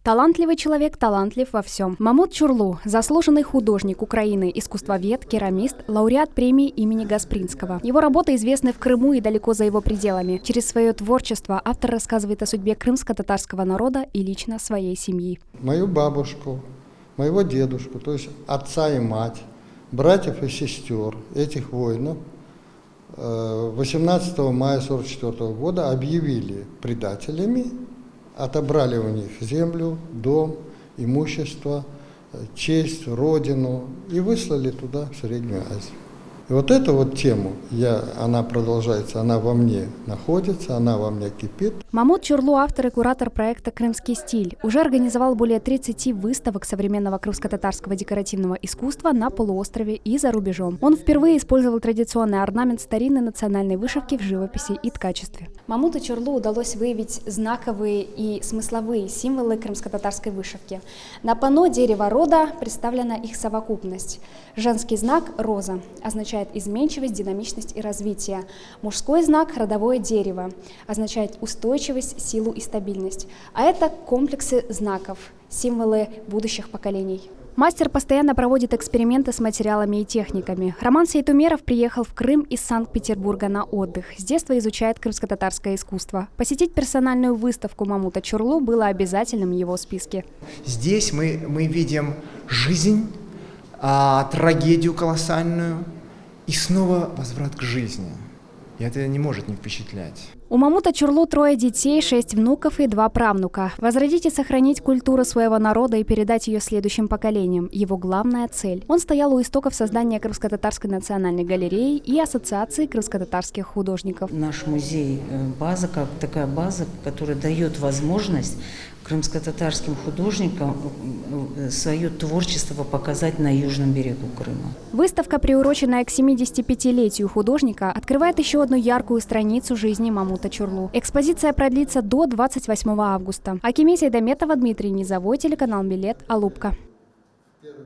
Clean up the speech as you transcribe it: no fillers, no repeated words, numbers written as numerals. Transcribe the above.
Талантливый человек талантлив во всем. Мамут Чурлу – заслуженный художник Украины, искусствовед, керамист, лауреат премии имени Гаспринского. Его работы известны в Крыму и далеко за его пределами. Через свое творчество автор рассказывает о судьбе крымско-татарского народа и лично своей семьи. Мою бабушку, моего дедушку, то есть отца и мать, братьев и сестер этих воинов 18 мая 1944 года объявили предателями, отобрали у них землю, дом, имущество, честь, родину и выслали туда, в Среднюю Азию. И вот эту вот тему, она продолжается, она во мне находится, она во мне кипит. Мамут Чурлу – автор и куратор проекта «Крымский стиль». Уже организовал более 30 выставок современного крымско-татарского декоративного искусства на полуострове и за рубежом. Он впервые использовал традиционный орнамент старинной национальной вышивки в живописи и ткачестве. Мамуту Чурлу удалось выявить знаковые и смысловые символы крымско-татарской вышивки. На панно дерева рода представлена их совокупность. Женский знак – роза, означает изменчивость, динамичность и развитие. Мужской знак – родовое дерево, означает устойчивость, силу и стабильность. А это комплексы знаков, символы будущих поколений. Мастер постоянно проводит эксперименты с материалами и техниками. Роман Сейтумеров приехал в Крым из Санкт-Петербурга на отдых. С детства изучает крымско-татарское искусство. Посетить персональную выставку Мамута Чурлу было обязательным в его списке. Здесь мы видим жизнь, трагедию колоссальную и снова возврат к жизни. И это не может не впечатлять. У Мамута Чурлу 3 детей, 6 внуков и 2 правнука. Возродить и сохранить культуру своего народа и передать ее следующим поколениям – его главная цель. Он стоял у истоков создания Крымско-татарской национальной галереи и Ассоциации крымско-татарских художников. Наш музей – база, как такая база, которая дает возможность крымско-татарским художникам свое творчество показать на южном берегу Крыма. Выставка, приуроченная к 75-летию художника, открывает еще одну яркую страницу жизни Мамута Чурлу. Экспозиция продлится до 28 августа. Акимия Сейдаметова, Дмитрий Низовой, телеканал Билет, Алупка.